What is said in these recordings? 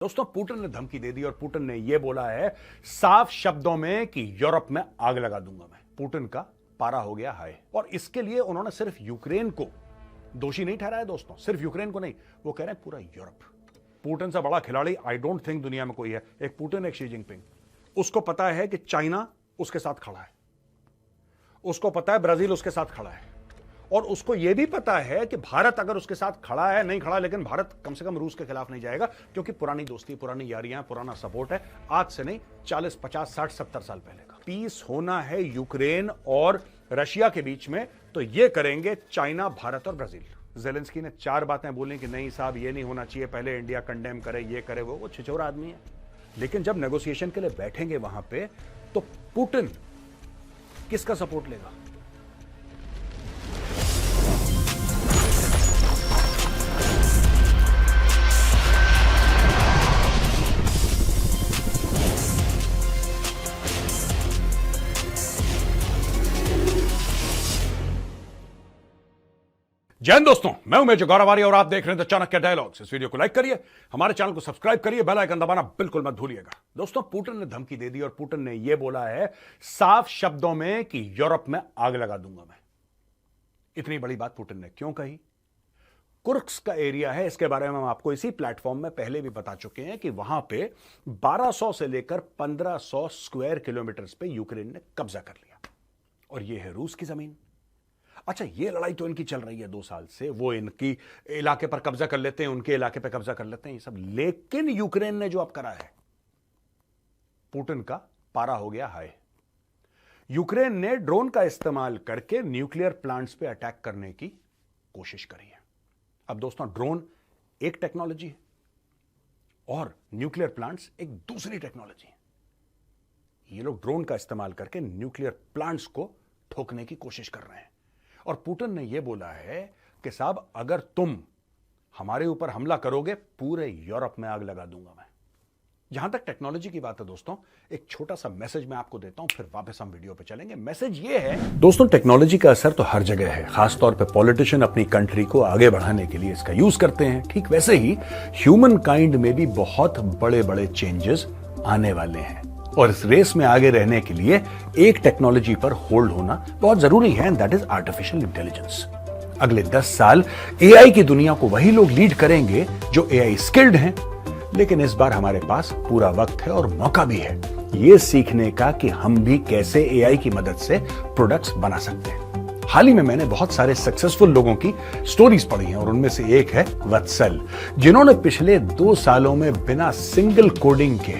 दोस्तों, पुतिन ने धमकी दे दी और पुतिन ने यह बोला है साफ शब्दों में कि यूरोप में आग लगा दूंगा मैं। पुतिन का पारा हो गया हाई और इसके लिए उन्होंने सिर्फ यूक्रेन को दोषी नहीं ठहराया। दोस्तों, सिर्फ यूक्रेन को नहीं, वो कह रहे हैं पूरा यूरोप। पुतिन से बड़ा खिलाड़ी आई डोंट थिंक दुनिया में कोई है। एक पुतिन, एक शी जिनपिंग। उसको पता है कि चाइना उसके साथ खड़ा है, उसको पता है ब्राजील उसके साथ खड़ा है, और उसको यह भी पता है कि भारत अगर उसके साथ खड़ा है, नहीं खड़ा, लेकिन भारत कम से कम रूस के खिलाफ नहीं जाएगा, क्योंकि पुरानी दोस्ती, पुरानी यारियां, पुराना सपोर्ट है। आज से नहीं, 40, 50, 60, 70 साल पहले का। पीस होना है यूक्रेन और रशिया के बीच में, तो यह करेंगे चाइना, भारत और ब्राजील। जेलेंस्की ने 4 बातें बोली कि नहीं साहब, ये नहीं होना चाहिए, पहले इंडिया कंडेम करे, ये करे, वो छिछोरा आदमी है। लेकिन जब नेगोशिएशन के लिए बैठेंगे वहां पे, तो पुतिन किसका सपोर्ट लेगा? जय हिंद दोस्तों, मैं हूं मेजर गौरव आर्य और आप देख रहे हैं द चाणक्य डायलॉग्स। इस वीडियो को लाइक करिए, हमारे चैनल को सब्सक्राइब करिए, बेल आइकन दबाना बिल्कुल मत भूलिएगा। दोस्तों, पुतिन ने धमकी दे दी और पुतिन ने यह बोला है साफ शब्दों में कि यूरोप में आग लगा दूंगा मैं। इतनी बड़ी बात पुतिन ने क्यों कही? कुर्स्क का एरिया है, इसके बारे में हम आपको इसी प्लेटफॉर्म में पहले भी बता चुके हैं कि वहां पे 1200 से लेकर 1500 स्क्वायर किलोमीटर पे यूक्रेन ने कब्जा कर लिया, और यह है रूस की जमीन। अच्छा, ये लड़ाई तो इनकी चल रही है 2 साल से, वो इनकी इलाके पर कब्जा कर लेते हैं, उनके इलाके पर कब्जा कर लेते हैं, ये सब। लेकिन यूक्रेन ने जो अब करा है, पुतिन का पारा हो गया हाई। यूक्रेन ने ड्रोन का इस्तेमाल करके न्यूक्लियर प्लांट्स पे अटैक करने की कोशिश करी है। अब दोस्तों, ड्रोन एक टेक्नोलॉजी है और न्यूक्लियर प्लांट्स एक दूसरी टेक्नोलॉजी है। ये लोग ड्रोन का इस्तेमाल करके न्यूक्लियर प्लांट्स को ठोकने की कोशिश कर रहे हैं। और पुतिन ने यह बोला है कि साहब, अगर तुम हमारे ऊपर हमला करोगे, पूरे यूरोप में आग लगा दूंगा मैं। जहां तक टेक्नोलॉजी की बात है दोस्तों, एक छोटा सा मैसेज मैं आपको देता हूं, फिर वापस हम वीडियो पे चलेंगे। मैसेज ये है दोस्तों, टेक्नोलॉजी का असर तो हर जगह है, खासतौर पे पॉलिटिशियन अपनी कंट्री को आगे बढ़ाने के लिए इसका यूज करते हैं। ठीक वैसे ही ह्यूमन काइंड में भी बहुत बड़े बड़े चेंजेस आने वाले हैं, और इस रेस में आगे रहने के लिए एक टेक्नोलॉजी पर होल्ड होना बहुत जरूरी है, and that is artificial intelligence. अगले 10 साल एआई की दुनिया को वही लोग लीड करेंगे जो एआई स्किल्ड हैं, लेकिन इस बार हमारे पास पूरा वक्त है और मौका भी है यह सीखने का कि हम भी कैसे एआई की मदद से प्रोडक्ट्स बना सकते हैं। हाल ही में मैंने बहुत सारे सक्सेसफुल लोगों की स्टोरीज पढ़ी हैं, और उनमें से एक है वत्सल, जिन्होंने पिछले 2 सालों में बिना सिंगल कोडिंग के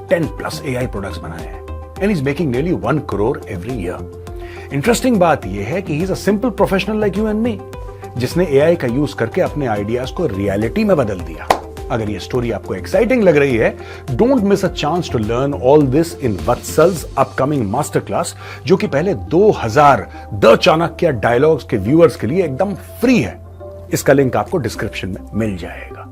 10+ AI प्रोडक्ट्स बनाए हैं, and is making nearly 1 crore every year. Interesting बात यह है कि he is a simple professional like you and me, जिसने एआई का यूज करके अपने आइडियाज को रियलिटी में बदल दिया। अगर यह स्टोरी आपको एक्साइटिंग लग रही है, don't miss a chance to learn all this in Vatsal's upcoming master class, जो कि पहले 2000 द चाणक्य डायलॉग्स के व्यूअर्स के लिए एकदम फ्री है। इसका लिंक आपको डिस्क्रिप्शन में मिल जाएगा।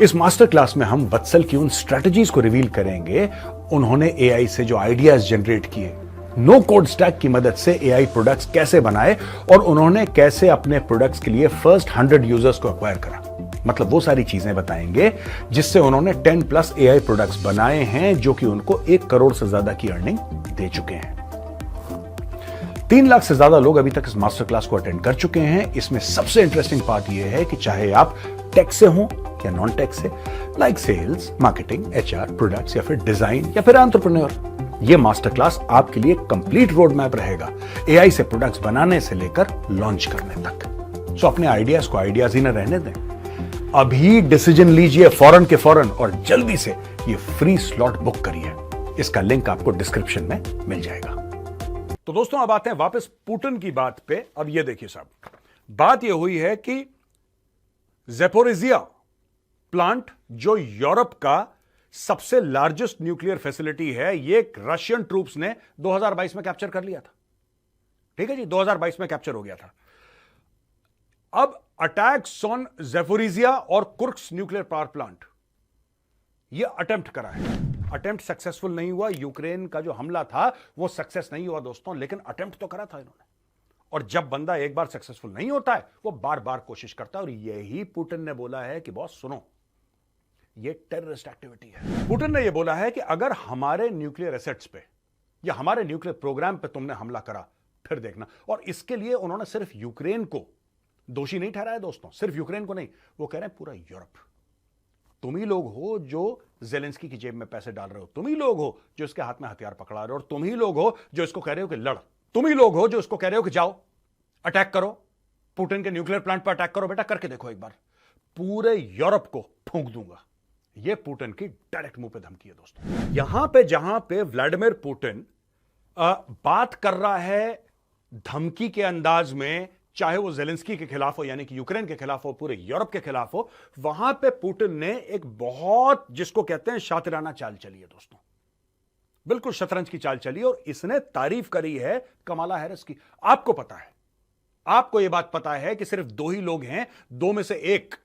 इस मास्टर क्लास में हम वत्सल की उन स्ट्रेटजीज को रिवील करेंगे, उन्होंने एआई से जो आइडियाज जनरेट किए, नो कोड स्टैक की मदद से एआई प्रोडक्ट्स कैसे बनाए, और उन्होंने कैसे अपने प्रोडक्ट्स के लिए फर्स्ट 100 यूजर्स को एक्वायर करा। मतलब वो सारी चीजें बताएंगे जिससे उन्होंने 10+ एआई प्रोडक्ट्स बनाए हैं, जो कि उनको 1 करोड़ से ज्यादा की अर्निंग दे चुके हैं। 3 लाख से ज्यादा लोग अभी तक इस मास्टर क्लास को अटेंड कर चुके हैं। इसमें सबसे इंटरेस्टिंग पार्ट यह है कि चाहे आप टेक से हो या नॉन टेक से, like sales, marketing, HR, products, या फिर डिजाइन, या फिर एंटरप्रेन्योर, यह मास्टर क्लास आपके लिए कंप्लीट रोड मैप रहेगा, एआई से प्रोडक्ट्स बनाने से लेकर लॉन्च करने तक। सो अपने आइडियाज को आइडियाज ही न रहने दें, अभी डिसीजन लीजिए फौरन के फौरन, और जल्दी से ये फ्री स्लॉट बुक करिए। इसका लिंक आपको डिस्क्रिप्शन में मिल जाएगा। तो दोस्तों, अब आते हैं वापस पुतिन की बात पे। अब ये देखिए साहब, बात ये हुई है कि ज़ैपोरिज़िया प्लांट, जो यूरोप का सबसे लार्जेस्ट न्यूक्लियर फैसिलिटी है, ये रशियन ट्रूप्स ने 2022 में कैप्चर कर लिया था। ठीक है जी, 2022 में कैप्चर हो गया था। अब अटैक्स ऑन ज़ैपोरिज़िया और कुर्स्क न्यूक्लियर पावर प्लांट, ये अटेम्प्ट करा है। अटेम्प्ट सक्सेसफुल नहीं हुआ, यूक्रेन का जो हमला था वो सक्सेस नहीं हुआ दोस्तों, लेकिन अटेम्प्ट तो करा था इन्होंने। और जब बंदा एक बार सक्सेसफुल नहीं होता है, वो बार बार कोशिश करता है। और यही पुतिन ने बोला है कि बॉस सुनो, यह टेररिस्ट एक्टिविटी है। पुतिन ने यह बोला है कि अगर हमारे न्यूक्लियर एसेट्स पे या हमारे न्यूक्लियर प्रोग्राम पे तुमने हमला करा फिर देखना। और इसके लिए उन्होंने सिर्फ यूक्रेन को दोषी नहीं ठहराया दोस्तों, सिर्फ यूक्रेन को नहीं, वो कह रहे हैं पूरा यूरोप। तुम ही लोग हो जो जेलेंस्की की जेब में पैसे डाल रहे हो, तुम ही लोग हो जो इसके हाथ में हथियार पकड़ा रहे हो, और तुम ही लोग हो जो इसको कह रहे हो कि लड़, तुम ही लोग हो जो इसको कह रहे हो कि जाओ अटैक करो, पुतिन के न्यूक्लियर प्लांट पर अटैक करो। बेटा करके देखो एक बार, पूरे यूरोप को फूंक दूंगा। यह पुतिन की डायरेक्ट मुंह पे धमकी है दोस्तों। यहां पे जहां पे व्लादिमीर पुतिन बात कर रहा है धमकी के अंदाज में, चाहे वो जेलेंस्की के खिलाफ हो यानी कि यूक्रेन के खिलाफ हो, पूरे यूरोप के खिलाफ हो, वहां पे पुतिन ने एक बहुत जिसको कहते हैं शातिराना चाल चली है दोस्तों, बिल्कुल शतरंज की चाल चली। और इसने तारीफ करी है कमला हैरिस की। आपको पता है, आपको यह बात पता है कि सिर्फ दो ही लोग हैं, दो में से एक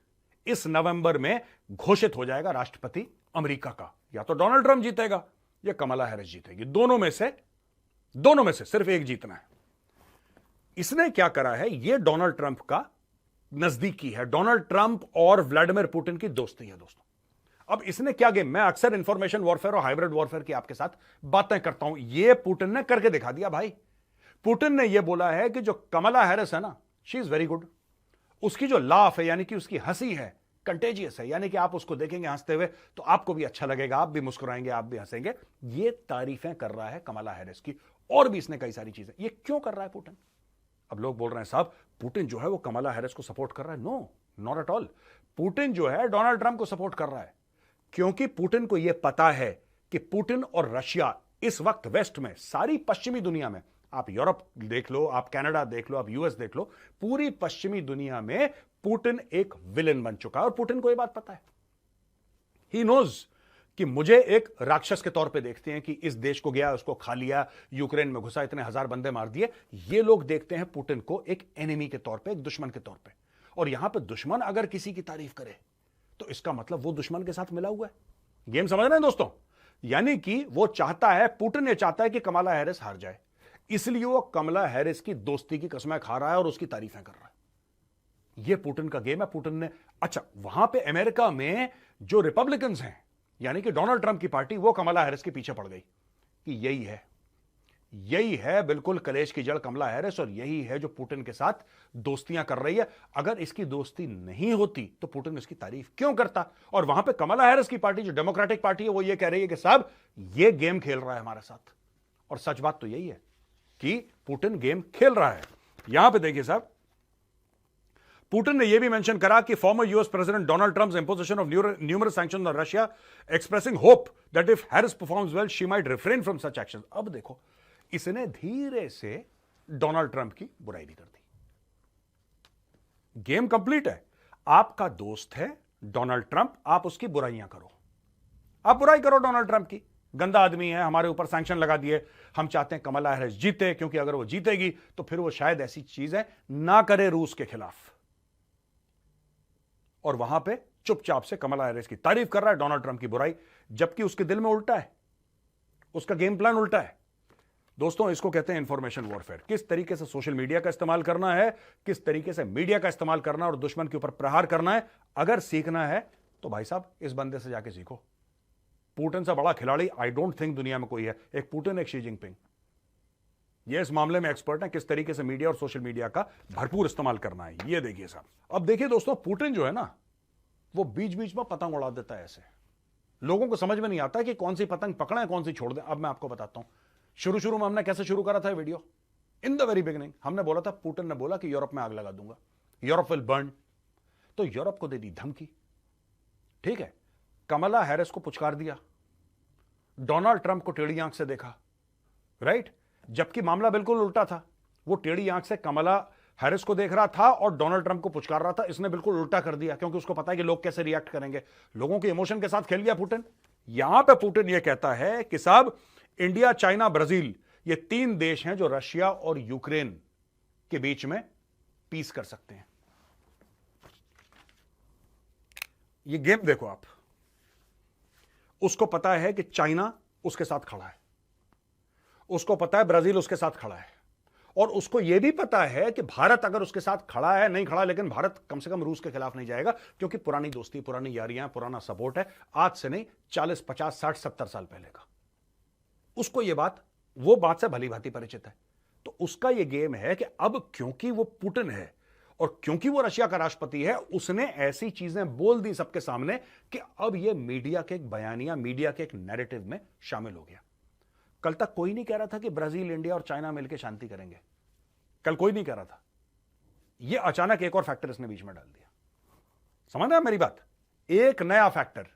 इस नवंबर में घोषित हो जाएगा राष्ट्रपति अमेरिका का, या तो डोनाल्ड ट्रंप जीतेगा या कमला हैरिस जीतेगी। दोनों में से सिर्फ एक जीतना है। इसने क्या करा है, यह डोनाल्ड ट्रंप का नजदीकी है, डोनाल्ड ट्रंप और व्लादिमीर पुतिन की दोस्ती है दोस्तों। अब इसने क्या गेम, मैं अक्सर इंफॉर्मेशन वॉरफेयर और हाइब्रिड वॉरफेयर की आपके साथ बातें करता हूं, यह पुतिन ने करके दिखा दिया भाई। पुतिन ने यह बोला है कि जो कमला हैरिस है ना, शी इज वेरी गुड। उसकी जो लाफ है यानी कि उसकी हंसी है कंटेजियस है, यानी कि आप उसको देखेंगे हंसते हुए तो आपको भी अच्छा लगेगा, आप भी मुस्कुराएंगे, आप भी हंसेंगे। ये तारीफें कर रहा है कमला हैरिस की, और भी इसने कई सारी चीजें। ये क्यों कर रहा है पुतिन? अब लोग बोल रहे हैं साहब पुतिन जो है वो कमला हैरिस को सपोर्ट कर रहा है। No, not at all. Putin जो है डोनाल्ड ट्रंप को सपोर्ट कर रहा है, क्योंकि पुतिन को यह पता है कि पुतिन और रशिया इस वक्त वेस्ट में, सारी पश्चिमी दुनिया में, आप यूरोप देख लो, आप कनाडा देख लो, आप यूएस देख लो, पूरी पश्चिमी दुनिया में पुतिन एक विलेन बन चुका है। और पुतिन को यह बात पता है, ही नोज कि मुझे एक राक्षस के तौर पे देखते हैं कि इस देश को गया, उसको खा लिया, यूक्रेन में घुसा, इतने हजार बंदे मार दिए। ये लोग देखते हैं पुतिन को एक एनिमी के तौर पे, एक दुश्मन के तौर पे। और यहां पे दुश्मन अगर किसी की तारीफ करे तो इसका मतलब वो दुश्मन के साथ मिला हुआ है। गेम समझ रहे हैं दोस्तों? यानी कि वो चाहता है, पुतिन ये चाहता है कि कमला हैरिस हार जाए, इसलिए वो कमला हैरिस की दोस्ती की कसमें खा रहा है और उसकी तारीफें कर रहा है। ये पुतिन का गेम है। पुतिन ने, अच्छा वहां पे अमेरिका में जो रिपब्लिकन्स हैं यानी कि डोनाल्ड ट्रंप की पार्टी, वो कमला हैरिस के पीछे पड़ गई कि यही है बिल्कुल कलेश की जड़ कमला हैरिस, और यही है जो पुतिन के साथ दोस्तियां कर रही है। अगर इसकी दोस्ती नहीं होती तो पुतिन इसकी तारीफ क्यों करता? और वहां पे कमला हैरिस की पार्टी जो डेमोक्रेटिक पार्टी है वो ये कह रही है कि साहब ये गेम खेल रहा है हमारे साथ। और सच बात तो यही है कि पुतिन गेम खेल रहा है। यहां पे देखिए साहब, पुतिन ने यह भी मेंशन करा कि former US president Donald Trump's imposition of numerous sanctions on Russia, expressing hope that if Harris performs well she might refrain from such actions. अब देखो, इसने धीरे से डोनाल्ड ट्रंप की बुराई भी कर दी। गेम कंप्लीट है। आपका दोस्त है डोनाल्ड ट्रंप, आप उसकी बुराइयां करो, आप बुराई करो डोनाल्ड ट्रंप की। गंदा आदमी है, हमारे ऊपर सैंक्शन लगा दिए, हम चाहते हैं कमला हैरिस जीते, क्योंकि अगर वो जीतेगी तो फिर वो शायद ऐसी चीजें ना करे रूस के खिलाफ। और वहां पे चुपचाप से कमला हैरिस की तारीफ कर रहा है, डोनाल्ड ट्रंप की बुराई, जबकि उसके दिल में उल्टा है, उसका गेम प्लान उल्टा है। दोस्तों इसको कहते हैं इंफॉर्मेशन वॉरफेयर। किस तरीके से सोशल मीडिया का इस्तेमाल करना है, किस तरीके से मीडिया का इस्तेमाल करना है और दुश्मन के ऊपर प्रहार करना है। अगर सीखना है तो भाई साहब इस बंदे से जाके सीखो। पुतिन से बड़ा खिलाड़ी आई डोंट थिंक दुनिया में कोई है। एक पुतिन, एक शी जिनपिंग, ये इस मामले में एक्सपर्ट है, किस तरीके से मीडिया और सोशल मीडिया का भरपूर इस्तेमाल करना है। ये देखिए साहब। अब देखिए दोस्तों, पुतिन जो है ना, वो बीच बीच में पतंग उड़ा देता है ऐसे। लोगों को समझ में नहीं आता कि कौन सी पतंग पकड़े, कौन सी छोड़ दें। अब मैं आपको बताता हूं, शुरू में हमने कैसे शुरू करा था video. In the very beginning हमने बोला था, पुतिन ने बोला कि यूरोप में आग लगा दूंगा, यूरोप विल बर्न। तो यूरोप को दे दी धमकी, ठीक है। कमला हैरिस को पुचकार दिया, डोनाल्ड ट्रंप को टेढ़ी आंख से देखा, राइट। जबकि मामला बिल्कुल उल्टा था, वो टेढ़ी आंख से कमला हैरिस को देख रहा था और डोनाल्ड ट्रंप को पुचकार रहा था। इसने बिल्कुल उल्टा कर दिया, क्योंकि उसको पता है कि लोग कैसे रिएक्ट करेंगे। लोगों के इमोशन के साथ खेल गया पुतिन। यहां पे पुतिन यह कहता है कि साहब इंडिया, चाइना, ब्राजील, ये 3 देश हैं जो रशिया और यूक्रेन के बीच में पीस कर सकते हैं। ये गेम देखो आप। उसको पता है कि चाइना उसके साथ खड़ा है, उसको पता है ब्राजील उसके साथ खड़ा है, और उसको यह भी पता है कि भारत अगर उसके साथ खड़ा है, नहीं खड़ा, लेकिन भारत कम से कम रूस के खिलाफ नहीं जाएगा, क्योंकि पुरानी दोस्ती, पुरानी यारियां, पुराना सपोर्ट है, आज से नहीं 40, 50, 60, 70 साल पहले का। उसको यह बात, वो बात से भली भांति परिचित है। तो उसका यह गेम है कि अब क्योंकि वो पुतिन है और क्योंकि वो रशिया का राष्ट्रपति है, उसने ऐसी चीजें बोल दी सबके सामने कि अब ये मीडिया के एक बयानिया, मीडिया के एक नैरेटिव में शामिल हो गया। कल तक कोई नहीं कह रहा था कि ब्राजील, इंडिया और चाइना मिलकर शांति करेंगे। कल कोई नहीं कह रहा था। ये अचानक एक और फैक्टर इसने बीच में डाल दिया। समझ रहे हैं मेरी बात? एक नया फैक्टर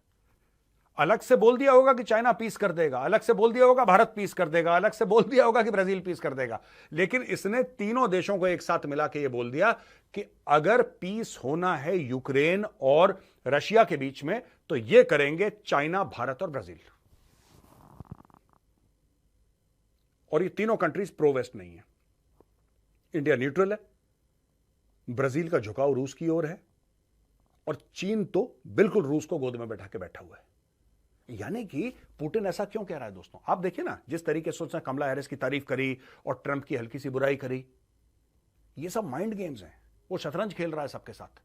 अलग से बोल दिया होगा कि चाइना पीस कर देगा, अलग से बोल दिया होगा भारत पीस कर देगा, अलग से बोल दिया होगा कि ब्राजील पीस कर देगा, लेकिन इसने तीनों देशों को एक साथ मिला के यह बोल दिया कि अगर पीस होना है यूक्रेन और रशिया के बीच में तो यह करेंगे चाइना, भारत और ब्राजील। और ये तीनों कंट्रीज प्रो वेस्ट नहीं है। इंडिया न्यूट्रल है, ब्राजील का झुकाव रूस की ओर है और चीन तो बिल्कुल रूस को गोद में बैठा के बैठा हुआ है। यानी कि पुतिन ऐसा क्यों कह रहा है दोस्तों? आप देखिए ना, जिस तरीके से उसने कमला हैरिस की तारीफ करी और ट्रंप की हल्की सी बुराई करी, ये सब माइंड गेम्स हैं। वो शतरंज खेल रहा है सबके साथ।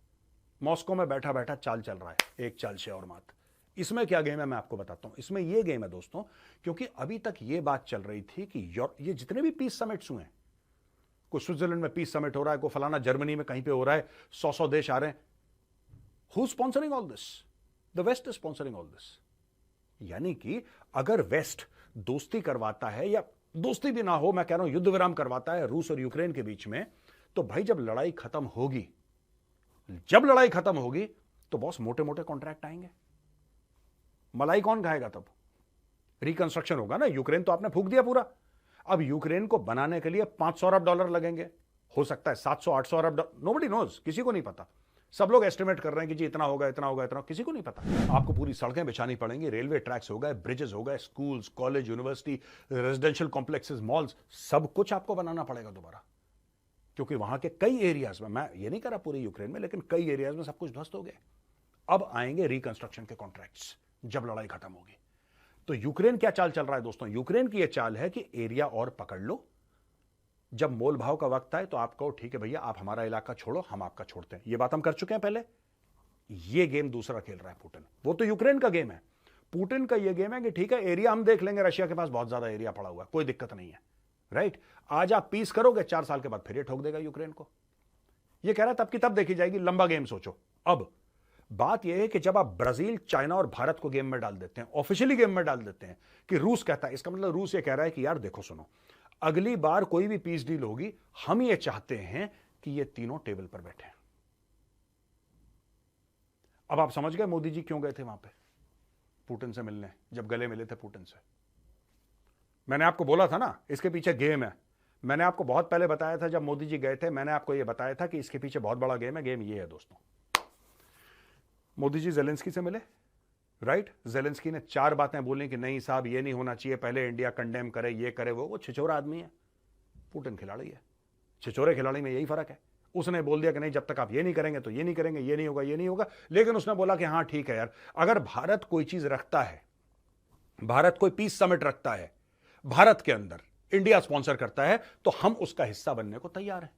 मॉस्को में बैठा बैठा चाल चल रहा है, एक चाल से और मात। इसमें क्या गेम है मैं आपको बताता हूं। इसमें यह गेम है दोस्तों, क्योंकि अभी तक यह बात चल रही थी कि ये जितने भी पीस समिट्स हुए हैं, कोई स्विट्जरलैंड में पीस समिट हो रहा है, कोई फलाना जर्मनी में कहीं पे हो रहा है, 100 देश आ रहे हैं। Who sponsoring all this? The West is sponsoring all this. यानी कि अगर वेस्ट दोस्ती करवाता है, या दोस्ती भी ना हो, मैं कह रहा हूं युद्ध विराम करवाता है रूस और यूक्रेन के बीच में, तो भाई जब लड़ाई खत्म होगी, तो बॉस मोटे मोटे कॉन्ट्रैक्ट आएंगे। मलाई कौन खाएगा? तब रिकंस्ट्रक्शन होगा ना। यूक्रेन तो आपने फूंक दिया पूरा। अब यूक्रेन को बनाने के लिए $500 अरब लगेंगे, हो सकता है 700-800 अरब डॉलर, नोबडी नोज, किसी को नहीं पता। सब लोग एस्टिमेट कर रहे हैं कि जी इतना होगा, इतना होगा, इतना, किसी को नहीं पता। आपको पूरी सड़कें बिछानी पड़ेंगी, रेलवे ट्रैक्स हो गए, ब्रिजेस हो गए, schools, college, university, residential complexes, malls, सब कुछ आपको बनाना पड़ेगा दोबारा, क्योंकि वहां के कई एरियाज में, मैं ये नहीं कह रहा पूरे यूक्रेन में, लेकिन कई एरियाज में सब कुछ ध्वस्त हो गए। अब आएंगे रिकंस्ट्रक्शन के कॉन्ट्रैक्ट्स जब लड़ाई खत्म होगी। तो यूक्रेन क्या चाल चल रहा है दोस्तों? यूक्रेन की यह चाल है कि एरिया और पकड़ लो, जब मोल भाव का वक्त आए तो आप कहो ठीक है भैया, आप हमारा इलाका छोड़ो, हम आपका छोड़ते हैं। यह बात हम कर चुके हैं पहले। यह गेम दूसरा खेल रहा है पुतिन। वो तो यूक्रेन का गेम है। पुतिन का यह गेम है कि ठीक है, एरिया हम देख लेंगे, रशिया के पास बहुत ज्यादा एरिया पड़ा हुआ है, कोई दिक्कत नहीं है, राइट। आज आप पीस करोगे, 4 साल के बाद फिर ये ठोक देगा यूक्रेन को। यह कह रहा है तब की तब देखी जाएगी, लंबा गेम सोचो। अब बात यह है कि जब आप ब्राजील, चाइना और भारत को गेम में डाल देते हैं, ऑफिशियली गेम में डाल देते हैं, कि रूस कहता है, इसका मतलब रूस ये कह रहा है कि यार देखो सुनो, अगली बार कोई भी पीस डील होगी, हम ये चाहते हैं कि ये तीनों टेबल पर बैठे। अब आप समझ गए मोदी जी क्यों गए थे वहां पे पुतिन से मिलने, जब गले मिले थे पुतिन से। मैंने आपको बोला था ना, इसके पीछे गेम है। मैंने आपको बहुत पहले बताया था, जब मोदी जी गए थे, मैंने आपको यह बताया था कि इसके पीछे बहुत बड़ा गेम है। गेम ये है दोस्तों, मोदी जी जेलेंस्की से मिले, राइट। जेलेंस्की ने 4 बातें बोली कि नहीं साहब, ये नहीं होना चाहिए, पहले इंडिया कंडेम करे, ये करे, वो छिछोरा आदमी है। पुतिन खिलाड़ी है। छिछोरे खिलाड़ी में यही फर्क है। उसने बोल दिया कि नहीं, जब तक आप ये नहीं करेंगे तो ये नहीं करेंगे, ये नहीं होगा, ये नहीं होगा। लेकिन उसने बोला कि हां ठीक है यार, अगर भारत कोई चीज रखता है, भारत कोई पीस समिट रखता है, भारत के अंदर इंडिया स्पॉन्सर करता है, तो हम उसका हिस्सा बनने को तैयार हैं,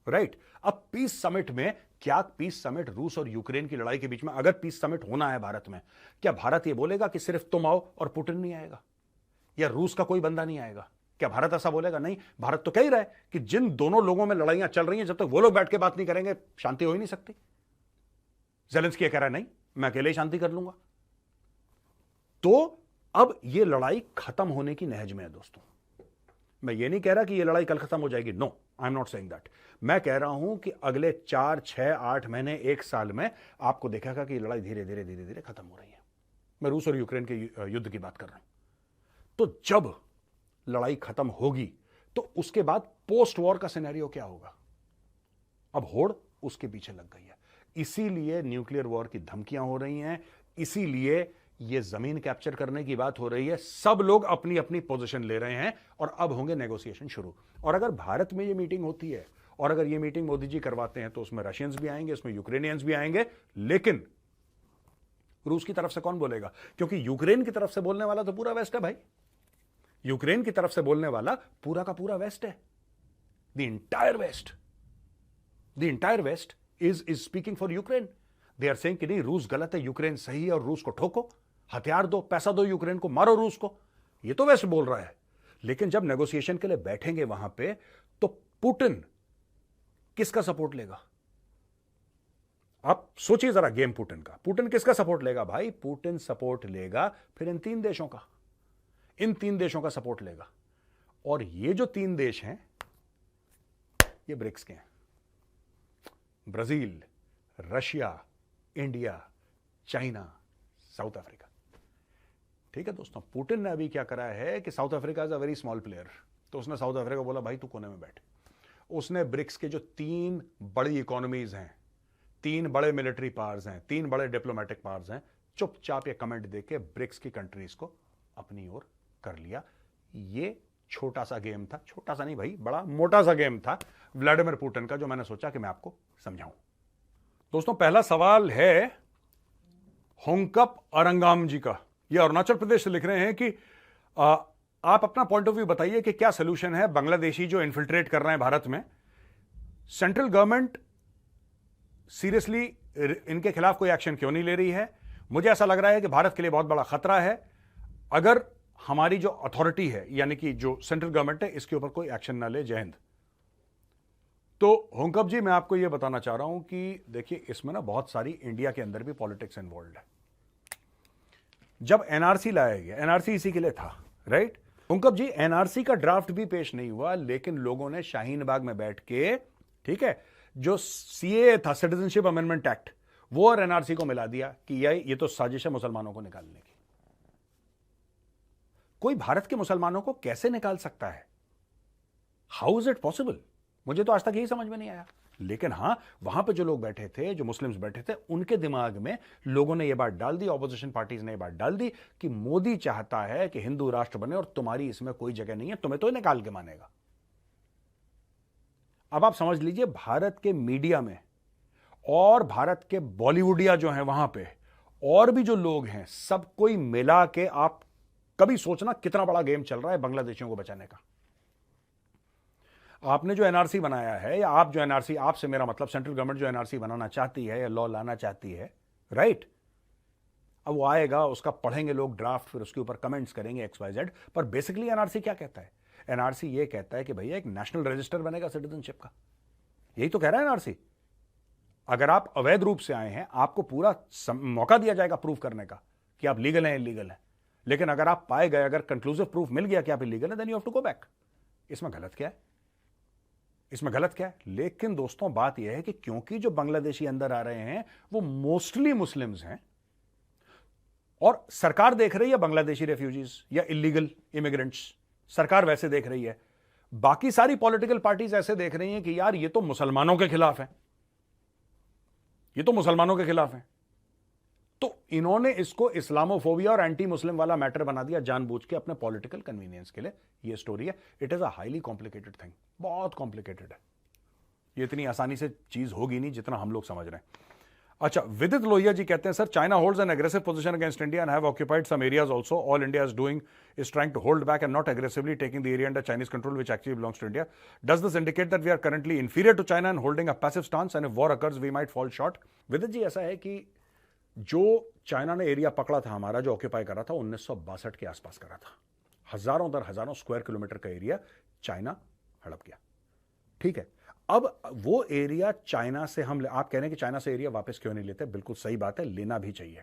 राइट। अब पीस समिट में क्या, पीस समिट रूस और यूक्रेन की लड़ाई के बीच में अगर पीस समिट होना है भारत में, क्या भारत यह बोलेगा कि सिर्फ तुम आओ और पुतिन नहीं आएगा, या रूस का कोई बंदा नहीं आएगा? क्या भारत ऐसा बोलेगा? नहीं। भारत तो कह ही रहा है कि जिन दोनों लोगों में लड़ाइयां चल रही हैं, जब तक वो लोग बैठ के बात नहीं करेंगे, शांति हो ही नहीं सकती। जेलेंस्की कह रहा है नहीं, मैं अकेले ही शांति कर लूंगा। तो अब यह लड़ाई खत्म होने की नहज में है दोस्तों। मैं ये नहीं कह रहा कि यह लड़ाई कल खत्म हो जाएगी, no, I am not saying that. मैं कह रहा हूं कि अगले 4, 6, 8 महीने, 1 साल में आपको देखेगा कि यह लड़ाई धीरे धीरे धीरे धीरे खत्म हो रही है। मैं रूस और यूक्रेन के युद्ध की बात कर रहा हूं। तो जब लड़ाई खत्म होगी, तो उसके बाद पोस्ट वॉर का सिनेरियो क्या होगा? अब होड़ उसके पीछे लग गई है। इसीलिए न्यूक्लियर वॉर की धमकियां हो रही हैं, इसीलिए ये जमीन कैप्चर करने की बात हो रही है। सब लोग अपनी अपनी पोजीशन ले रहे हैं और अब होंगे नेगोशिएशन शुरू। और अगर भारत में ये मीटिंग होती है, और अगर ये मीटिंग मोदी जी करवाते हैं, तो उसमें रशियंस भी आएंगे, उसमें यूक्रेनियंस भी आएंगे, लेकिन रूस की तरफ से कौन बोलेगा? क्योंकि यूक्रेन की तरफ से बोलने वाला तो पूरा वेस्ट है भाई। यूक्रेन की तरफ से बोलने वाला पूरा का पूरा वेस्ट है। The entire West is speaking for Ukraine. They are saying कि नहीं, रूस गलत है, यूक्रेन सही है, और रूस को ठोको, हथियार दो, पैसा दो यूक्रेन को, मारो रूस को। ये तो वेस्ट बोल रहा है। लेकिन जब नेगोशिएशन के लिए बैठेंगे वहां पे, तो पुतिन किसका सपोर्ट लेगा? आप सोचिए जरा गेम पुतिन का। पुतिन किसका सपोर्ट लेगा भाई? पुतिन सपोर्ट लेगा फिर इन 3 देशों का, इन 3 देशों का सपोर्ट लेगा। और ये जो 3 देश हैं, ये ब्रिक्स के हैं। Brazil, Russia, India, China, south Africa. ठीक है दोस्तों, पुतिन ने अभी क्या करा है कि south Africa is a very small player, तो उसने साउथ अफ्रीका को बोला भाई तू कोने में बैठ। उसने ब्रिक्स के जो 3 बड़ी इकोनॉमीज हैं, 3 बड़े मिलिट्री पावर्स हैं, 3 बड़े डिप्लोमेटिक पावर्स हैं, चुपचाप ये कमेंट देके ब्रिक्स की कंट्रीज को अपनी ओर कर लिया। ये छोटा सा गेम था, छोटा सा नहीं भाई, बड़ा मोटा सा गेम था व्लादिमीर पुतिन का, जो मैंने सोचा कि मैं आपको समझाऊं। दोस्तों, पहला सवाल है होंकप अरंगाम जी का। ये अरुणाचल प्रदेश से लिख रहे हैं कि आप अपना पॉइंट ऑफ व्यू बताइए कि क्या सोल्यूशन है बांग्लादेशी जो इन्फिल्ट्रेट कर रहे हैं भारत में। सेंट्रल गवर्नमेंट सीरियसली इनके खिलाफ कोई एक्शन क्यों नहीं ले रही है? मुझे ऐसा लग रहा है कि भारत के लिए बहुत बड़ा खतरा है अगर हमारी जो अथॉरिटी है, यानी कि जो सेंट्रल गवर्नमेंट है, इसके ऊपर कोई एक्शन ना ले। जय हिंद। तो होंकप जी, मैं आपको यह बताना चाह रहा हूं कि देखिए, इसमें ना बहुत सारी इंडिया के अंदर भी पॉलिटिक्स इन्वॉल्व है। जब एनआरसी लाया गया, एनआरसी इसी के लिए था, राइट? होंकप जी, एनआरसी का ड्राफ्ट भी पेश नहीं हुआ, लेकिन लोगों ने शाहीन बाग में बैठ के, ठीक है, जो सीए था, सिटीजनशिप अमेंडमेंट एक्ट, वो और एनआरसी को मिला दिया कि ये तो साजिश है मुसलमानों को निकालने की। कोई भारत के मुसलमानों को कैसे निकाल सकता है? How is it possible? मुझे तो आज तक यही समझ में नहीं आया। लेकिन हां, वहां पे जो लोग बैठे थे, जो मुस्लिम्स बैठे थे, उनके दिमाग में लोगों ने यह बात डाल दी, ऑपोजिशन पार्टीज ने यह बात डाल दी कि मोदी चाहता है कि हिंदू राष्ट्र बने और तुम्हारी इसमें कोई जगह नहीं है, तुम्हें तो निकाल के मानेगा। अब आप समझ लीजिए, भारत के मीडिया में और भारत के बॉलीवुडिया जो हैं वहां पे, और भी जो लोग हैं, सब कोई मिला के, आप कभी सोचना कितना बड़ा गेम चल रहा है बांग्लादेशियों को बचाने का। आपने जो एनआरसी बनाया है, या आप जो एनआरसी, आपसे मेरा मतलब सेंट्रल गवर्नमेंट जो एनआरसी बनाना चाहती है या लॉ लाना चाहती है, राइट? अब वो आएगा, उसका पढ़ेंगे लोग ड्राफ्ट, फिर उसके ऊपर कमेंट्स करेंगे XYZ, पर बेसिकली एनआरसी क्या कहता है? एनआरसी ये कहता है कि भैया एक नेशनल रजिस्टर बनेगा सिटीजनशिप का। यही तो कह रहा है एनआरसी। अगर आप अवैध रूप से आए हैं, आपको पूरा मौका दिया जाएगा प्रूव करने का कि आप लीगल हैं, इलीगल हैं। लेकिन अगर आप पाए गए, अगर कंक्लूसिव प्रूफ मिल गया कि आप इलीगल हैं, then you have to go back. इसमें गलत क्या है? इसमें गलत क्या है? लेकिन दोस्तों, बात यह है कि क्योंकि जो बांग्लादेशी अंदर आ रहे हैं वो मोस्टली मुस्लिम्स हैं, और सरकार देख रही है बांग्लादेशी रेफ्यूजीज या इलीगल इमिग्रेंट्स, सरकार वैसे देख रही है, बाकी सारी पॉलिटिकल पार्टीज ऐसे देख रही हैं कि यार ये तो मुसलमानों के खिलाफ है, ये तो मुसलमानों के खिलाफ है। तो इन्होंने इसको इस्लामोफोबिया और एंटी मुस्लिम वाला मैटर बना दिया जानबूझ के, अपने पॉलिटिकल कन्वीनियंस के लिए। ये स्टोरी है। It is a highly complicated thing, बहुत कॉम्प्लिकेटेड है। ये इतनी आसानी से चीज होगी नहीं जितना हम लोग समझ रहे हैं। अच्छा, विदित लोहिया जी कहते हैं, sir, China holds an aggressive position against India and have occupied some areas also. All India is doing is trying to hold back and not aggressively taking the area under Chinese control which actually belongs to India. Does this indicate that we are currently inferior to China and holding a passive stance and if war occurs we might fall short? Vidit ji, ऐसा है कि जो China ने area पकड़ा था हमारा, जो occupy करा था, 1962 के आसपास करा था। हजारों दर हजारों स्क्वायर किलोमीटर का एरिया चाइना हड़प गया, ठीक है। अब वो एरिया चाइना से हम, आप कह रहे हैं कि चाइना से एरिया वापस क्यों नहीं लेते? बिल्कुल सही बात है, लेना भी चाहिए,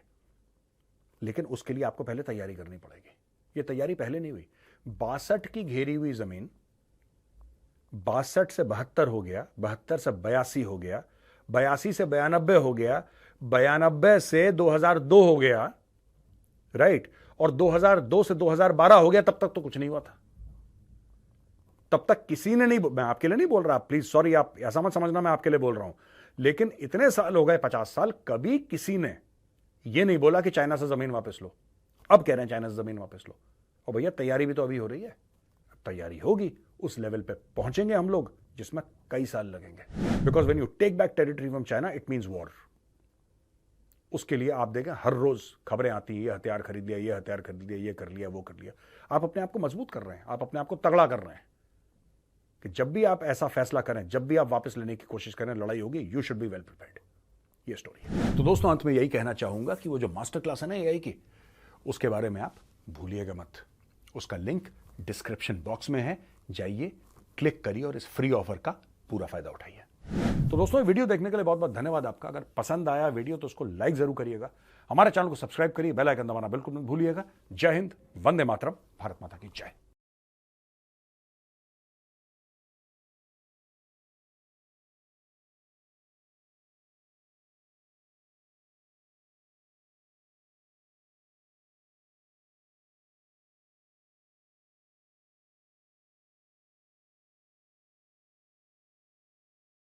लेकिन उसके लिए आपको पहले तैयारी करनी पड़ेगी। ये तैयारी पहले नहीं हुई। 62 की घेरी हुई जमीन 62 से 72 हो गया, 72 से 82 हो गया, 82 से 92 हो गया, 92 से 2002 हो गया, राइट, और 2002 से 2012 हो गया। तब तक तो कुछ नहीं हुआ था। तब तक किसी ने नहीं, मैं आपके लिए नहीं बोल रहा, प्लीज सॉरी, आप ऐसा मत समझना मैं आपके लिए बोल रहा हूं, लेकिन इतने साल हो गए, 50 साल, कभी किसी ने यह नहीं बोला कि चाइना से जमीन वापस लो। अब कह रहे हैं चाइना से जमीन वापस लो। और भैया, तैयारी भी तो अभी हो रही है, तैयारी होगी, उस लेवल पे पहुंचेंगे हम लोग जिसमें कई साल लगेंगे। Because when you take back territory from China, it means war. उसके लिए आप देखें, हर रोज खबरें आती हैं, ये हथियार खरीद लिया, ये हथियार खरीद लिया, ये कर लिया, वो कर लिया। आप अपने आप को मजबूत कर रहे हैं, आप अपने आप को तगड़ा कर रहे हैं कि जब भी आप ऐसा फैसला करें, जब भी आप वापस लेने की कोशिश करें, लड़ाई होगी, you should be well prepared. ये स्टोरी है। तो दोस्तों अंत में यही कहना चाहूंगा कि वो जो मास्टर क्लास है ना एआई की, उसके बारे में आप भूलिएगा मत। उसका लिंक डिस्क्रिप्शन बॉक्स में है, जाइए, क्लिक करिए और इस फ्री ऑफर का पूरा फायदा उठाइए। तो दोस्तों वीडियो देखने के लिए बहुत बहुत धन्यवाद आपका। अगर पसंद आया वीडियो तो उसको लाइक जरूर करिएगा, हमारे चैनल को सब्सक्राइब करिए, बेल आइकन दबाना बिल्कुल मत भूलिएगा। जय हिंद, वंदे मातरम, भारत माता की जय।